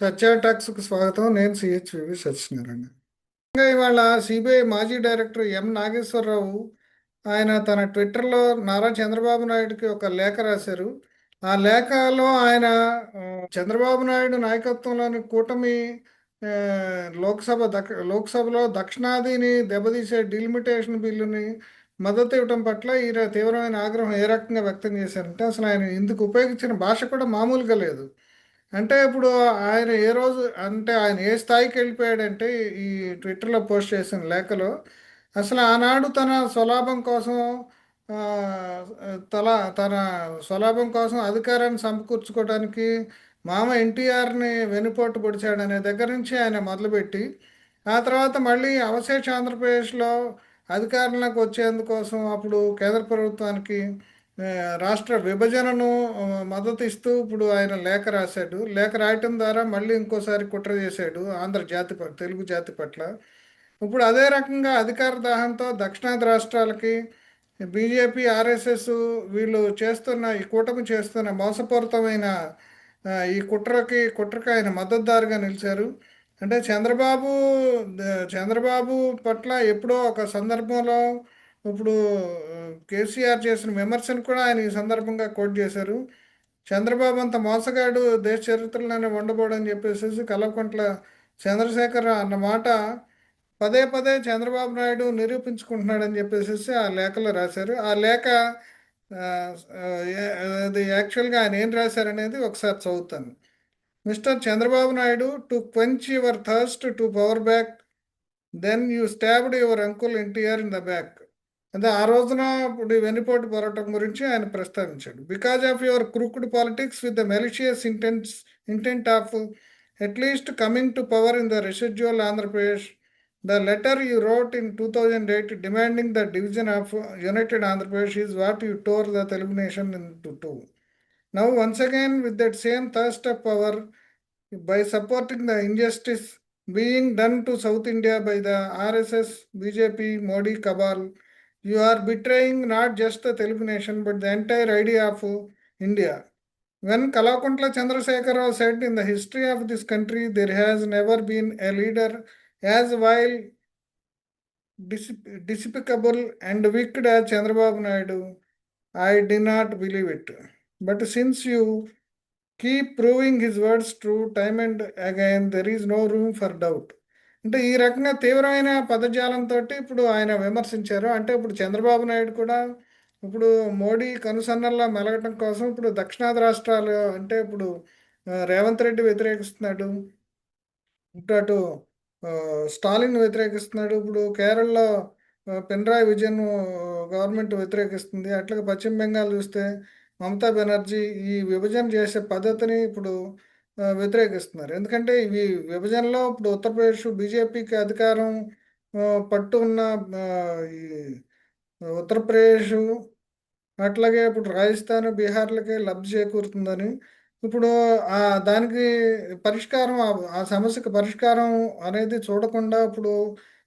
సత్య టాక్స్కు స్వాగతం. నేను సిహెచ్వివి సత్యనారాయణ. ఇంకా ఇవాళ సిబిఐ మాజీ డైరెక్టర్ ఎం నాగేశ్వరరావు ఆయన తన ట్విట్టర్లో నారా చంద్రబాబు నాయుడుకి ఒక లేఖ రాశారు. ఆ లేఖలో ఆయన ఆ, చంద్రబాబు నాయుడు నాయకత్వంలోని కూటమి ఆ, లోక్సభలో దక్షిణాదిని దెబ్బతీసే డిలిమిటేషన్ బిల్లుని మద్దతు ఇవ్వడం పట్ల తీవ్రమైన ఆగ్రహం ఏ రకంగా వ్యక్తం చేశారంటే అసలు ఆయన ఇందుకు ఉపయోగించిన భాష కూడా మామూలుగా లేదు. అంటే ఇప్పుడు ఆయన ఏ రోజు అంటే ఆయన ఏ స్థాయికి వెళ్ళిపోయాడంటే ఈ ట్విట్టర్లో పోస్ట్ చేసిన లేఖలో అసలు ఆనాడు తన స్వలాభం కోసం ఆ, తల తన స్వలాభం కోసం అధికారాన్ని సమకూర్చుకోవడానికి మామ ఎన్టీఆర్ని వెనుపోటు పొడిచాడనే దగ్గర నుంచి ఆయన మొదలుపెట్టి ఆ తర్వాత మళ్ళీ అవశేష ఆంధ్రప్రదేశ్లో అధికారంలోకి వచ్చేందుకోసం అప్పుడు కేంద్ర ప్రభుత్వానికి ఆ, రాష్ట్ర విభజనను మద్దతు ఇస్తూ ఇప్పుడు ఆయన లేఖ రాశాడు. లేఖ రాయటం ద్వారా మళ్ళీ ఇంకోసారి కుట్ర చేశాడు ఆంధ్ర జాతి తెలుగు జాతి పట్ల. ఇప్పుడు అదే రకంగా అధికార దాహంతో దక్షిణాది రాష్ట్రాలకి బీజేపీ, ఆర్ఎస్ఎస్ వీళ్ళు చేస్తున్న ఈ కూటమి చేస్తున్న మోసపూరితమైన ఈ కుట్రకి ఆయన మద్దతుదారుగా నిలిచారు. అంటే చంద్రబాబు పట్ల ఎప్పుడో ఒక సందర్భంలో ఇప్పుడు కేసీఆర్ చేసిన విమర్శను కూడా ఆయన ఈ సందర్భంగా కోట్ చేశారు. చంద్రబాబు అంత మోసగాడు దేశ చరిత్రలోనే ఉండబోడని చెప్పేసి కల్వకుంట్ల చంద్రశేఖర్ అన్న మాట పదే పదే చంద్రబాబు నాయుడు నిరూపించుకుంటున్నాడని చెప్పేసి ఆ లేఖలో రాశారు. ఆ లేఖ ఆ, ఆ, అది యాక్చువల్గా ఆయన ఏం రాశారనేది ఒకసారి చదువుతాను. Mister Chandrababu Naidu, to quench your thirst to power back, then you stabbed your uncle NTR in the back. అంటే ఆ రోజున ఇప్పుడు ఈ వెన్నుపోటు పోరాటం గురించి ఆయన ప్రస్తావించాడు. Because of your crooked politics with the malicious intent of at least coming to power in the residual Andhra Pradesh, the letter you wrote in 2008 demanding the division of united Andhra Pradesh is what you tore the Telugu nation in to two. Now once again with that same thirst of power, by supporting the injustice being done to South India by the RSS, BJP, Modi cabal, you are betraying not just the Telugu nation but the entire idea of India. When Kalakuntla Chandrasekhar Rao said, in the history of this country, there has never been a leader as vile, despicable, and wicked as Chandrababu Naidu, I did not believe it. But since you keep proving his words true time and again, there is no room for doubt. అంటే ఈ రకంగా తీవ్రమైన పదజాలంతో ఇప్పుడు ఆయన విమర్శించారు. అంటే ఇప్పుడు చంద్రబాబు నాయుడు కూడా ఇప్పుడు మోడీ కనుసన్నల్లో మెలగటం కోసం ఇప్పుడు దక్షిణాది రాష్ట్రాలు అంటే ఇప్పుడు రేవంత్ రెడ్డి వ్యతిరేకిస్తున్నాడు. ఇప్పుడు అటు ఆ, స్టాలిన్ వ్యతిరేకిస్తున్నాడు. ఇప్పుడు కేరళలో పినరాయి విజయన్ గవర్నమెంట్ వ్యతిరేకిస్తుంది. అట్లాగే పశ్చిమ బెంగాల్ చూస్తే మమతా బెనర్జీ ఈ విభజన చేసే పద్ధతిని ఇప్పుడు వ్యతిరేకిస్తున్నారు. ఎందుకంటే ఇవి విభజనలో ఇప్పుడు ఉత్తరప్రదేశ్ బీజేపీకి అధికారం ఆ, పట్టు ఉన్న ఆ, ఈ ఉత్తరప్రదేశ్ అట్లాగే ఇప్పుడు రాజస్థాన్, బీహార్లకి లబ్ధి చేకూరుతుందని ఇప్పుడు ఆ దానికి పరిష్కారం ఆ సమస్యకు పరిష్కారం అనేది చూడకుండా ఇప్పుడు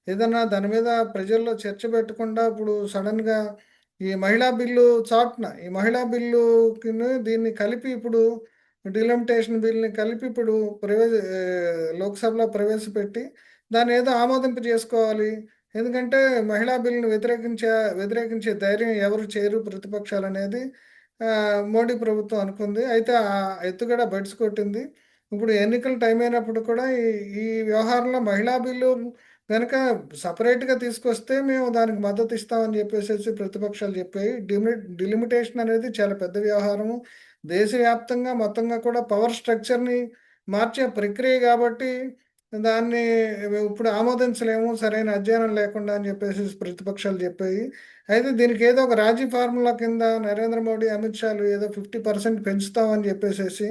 ఏదన్నా దాని మీద ప్రజల్లో చర్చ పెట్టకుండా ఇప్పుడు సడన్గా ఈ మహిళా బిల్లు చాటున ఈ మహిళా బిల్లుకి దీన్ని కలిపి ఇప్పుడు డిలిమిటేషన్ బిల్ని కలిపి ఇప్పుడు లోక్సభలో ప్రవేశపెట్టి దాన్ని ఏదో ఆమోదింప చేసుకోవాలి. ఎందుకంటే మహిళా బిల్లును వ్యతిరేకించే ధైర్యం ఎవరు చేయరు ప్రతిపక్షాలు అనేది ఆ, మోడీ ప్రభుత్వం అనుకుంది. అయితే ఆ ఎత్తుగడ బెడిసి కొట్టింది. ఇప్పుడు ఎన్నికల టైం అయినప్పుడు కూడా ఈ ఈ వ్యవహారంలో మహిళా బిల్లు కనుక సపరేట్గా తీసుకొస్తే మేము దానికి మద్దతు ఇస్తామని చెప్పేసి ప్రతిపక్షాలు చెప్పాయి. డిలిమిటేషన్ అనేది చాలా పెద్ద వ్యవహారము. దేశవ్యాప్తంగా మొత్తంగా కూడా పవర్ స్ట్రక్చర్ని మార్చే ప్రక్రియ కాబట్టి దాన్ని ఇప్పుడు ఆమోదించలేము సరైన అధ్యయనం లేకుండా అని చెప్పేసి ప్రతిపక్షాలు చెప్పాయి. అయితే దీనికి ఏదో ఒక రాజీ ఫార్ములా కింద నరేంద్ర మోడీ, అమిత్ షాలు ఏదో 50% పెంచుతామని చెప్పేసి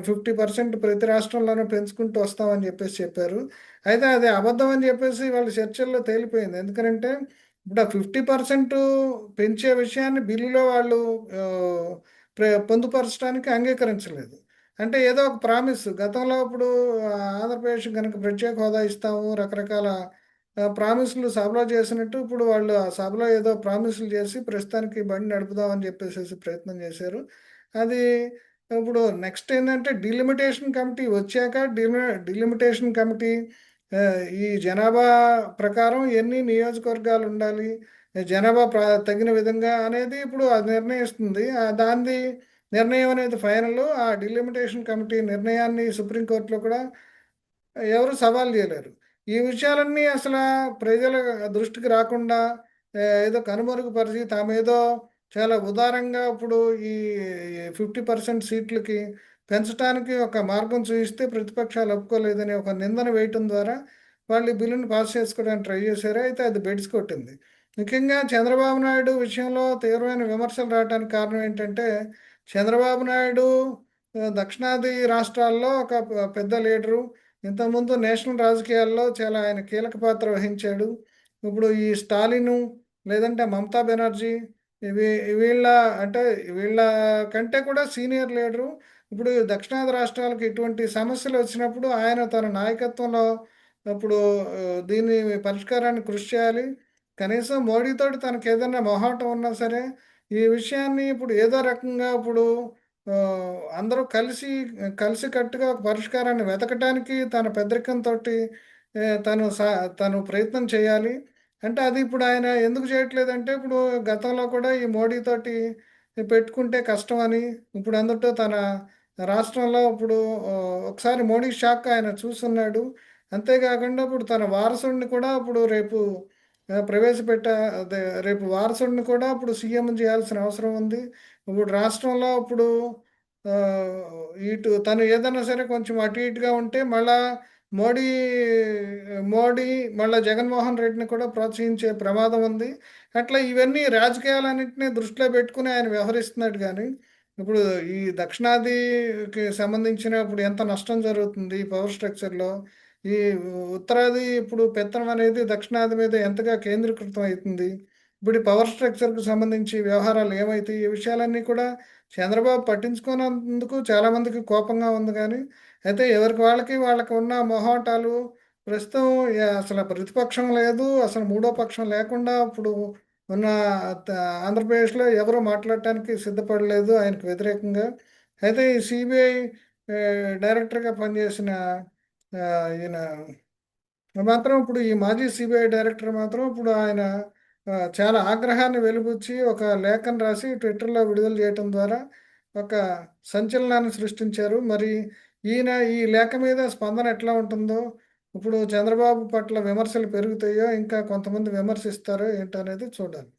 50% ప్రతి రాష్ట్రంలోనూ పెంచుకుంటూ వస్తామని చెప్పారు. అయితే అది అబద్ధం అని చెప్పేసి వాళ్ళ చర్చల్లో తేలిపోయింది. ఎందుకంటే ఇప్పుడు ఆ 50% పెంచే విషయాన్ని బిల్లులో వాళ్ళు ఆ, పొందుపరచడానికి అంగీకరించలేదు. అంటే ఏదో ఒక ప్రామిస్ గతంలో ఇప్పుడు ఆంధ్రప్రదేశ్ కనుక ప్రత్యేక హోదా ఇస్తాము రకరకాల ప్రామిస్లు సభలో చేసినట్టు ఇప్పుడు వాళ్ళు ఆ సభలో ఏదో ప్రామిస్లు చేసి ప్రస్తుతానికి బండి నడుపుదామని చెప్పేసి ప్రయత్నం చేశారు. అది ఇప్పుడు నెక్స్ట్ ఏంటంటే డిలిమిటేషన్ కమిటీ వచ్చాక డిలిమిటేషన్ కమిటీ ఈ జనాభా ప్రకారం ఎన్ని నియోజకవర్గాలు ఉండాలి, జనాభా తగిన విధంగా అనేది ఇప్పుడు అది నిర్ణయిస్తుంది. దాని నిర్ణయం అనేది ఫైనల్. ఆ డిలిమిటేషన్ కమిటీ నిర్ణయాన్ని సుప్రీంకోర్టులో కూడా ఎవరు సవాల్ చేయలేరు. ఈ విషయాలన్నీ అసలు ప్రజల దృష్టికి రాకుండా ఏదో కనుమరుగుపరిచి తామేదో చాలా ఉదారంగా ఇప్పుడు ఈ 50% సీట్లకి పెంచడానికి ఒక మార్గం చూపిస్తే ప్రతిపక్షాలు ఒప్పుకోలేదని ఒక నిందన వేయటం ద్వారా వాళ్ళు ఈ బిల్లును పాస్ చేసుకోవడానికి ట్రై చేశారు. అయితే అది బెడిసి కొట్టింది. ముఖ్యంగా చంద్రబాబు నాయుడు విషయంలో తీవ్రమైన విమర్శలు రావడానికి కారణం ఏంటంటే చంద్రబాబు నాయుడు దక్షిణాది రాష్ట్రాల్లో ఒక పెద్ద లీడరు. ఇంతకుముందు నేషనల్ రాజకీయాల్లో చాలా ఆయన కీలక పాత్ర వహించాడు. ఇప్పుడు ఈ స్టాలిను లేదంటే మమతా బెనర్జీ ఇవి వీళ్ళ అంటే వీళ్ళ కంటే కూడా సీనియర్ లీడరు. ఇప్పుడు దక్షిణాది రాష్ట్రాలకు ఇటువంటి సమస్యలు వచ్చినప్పుడు ఆయన తన నాయకత్వంలో ఇప్పుడు దీని పరిష్కారాన్ని కృషి చేయాలి. కనీసం మోడీతోటి తనకు ఏదైనా మొహాటం ఉన్నా సరే ఈ విషయాన్ని ఇప్పుడు ఏదో రకంగా ఇప్పుడు అందరూ కలిసికట్టుగా ఒక పరిష్కారాన్ని వెతకటానికి తన పెద్దరికంతో తను ప్రయత్నం చేయాలి. అంటే అది ఇప్పుడు ఆయన ఎందుకు చేయట్లేదంటే ఇప్పుడు గతంలో కూడా ఈ మోడీతోటి పెట్టుకుంటే కష్టం అని ఇప్పుడు అందుతో తన రాష్ట్రంలో ఇప్పుడు ఒకసారి మోడీ షాక్ ఆయన చూస్తున్నాడు. అంతేకాకుండా ఇప్పుడు తన వారసుడిని కూడా ఇప్పుడు రేపు ప్రవేశపెట్ట అదే రేపు వారసుడిని కూడా ఇప్పుడు సీఎం చేయాల్సిన అవసరం ఉంది. ఇప్పుడు రాష్ట్రంలో ఇప్పుడు ఆ, ఇటు తను ఏదైనా సరే కొంచెం అటు ఇటుగా ఉంటే మళ్ళా మోడీ మోడీ మళ్ళా జగన్మోహన్ రెడ్డిని కూడా ప్రోత్సహించే ప్రమాదం ఉంది. అట్లా ఇవన్నీ రాజకీయాలన్నింటినీ దృష్టిలో పెట్టుకుని ఆయన వ్యవహరిస్తున్నాడు. కానీ ఇప్పుడు ఈ దక్షిణాదికి సంబంధించిన ఇప్పుడు ఎంత నష్టం జరుగుతుంది పవర్ స్ట్రక్చర్లో, ఈ ఉత్తరాది ఇప్పుడు పెత్తనం అనేది దక్షిణాది మీద ఎంతగా కేంద్రీకృతం అవుతుంది. ఇప్పుడు ఈ పవర్ స్ట్రక్చర్కి సంబంధించి వ్యవహారాలు ఏమవుతాయి, ఈ విషయాలన్నీ కూడా చంద్రబాబు పట్టించుకున్నందుకు చాలామందికి కోపంగా ఉంది. కానీ అయితే ఎవరికి వాళ్ళకి ఉన్న మొహాటాలు ప్రస్తుతం అసలు ప్రతిపక్షం లేదు, అసలు మూడో పక్షం లేకుండా ఇప్పుడు ఉన్న ఆంధ్రప్రదేశ్లో ఎవరు మాట్లాడటానికి సిద్ధపడలేదు ఆయనకు వ్యతిరేకంగా. అయితే ఈ సిబిఐ డైరెక్టర్గా పనిచేసిన ఈయన మాత్రం ఇప్పుడు ఈ మాజీ సిబిఐ డైరెక్టర్ మాత్రం ఇప్పుడు ఆయన చాలా ఆగ్రహాన్ని వెలిబుచ్చి ఒక లేఖను రాసి ట్విట్టర్లో విడుదల చేయటం ద్వారా ఒక సంచలనాన్ని సృష్టించారు. మరి ఈయన ఈ లేఖ మీద స్పందన ఎట్లా ఉంటుందో, ఇప్పుడు చంద్రబాబు పట్ల విమర్శలు పెరుగుతాయో ఇంకా కొంతమంది విమర్శిస్తారో ఏంటనేది చూడాలి.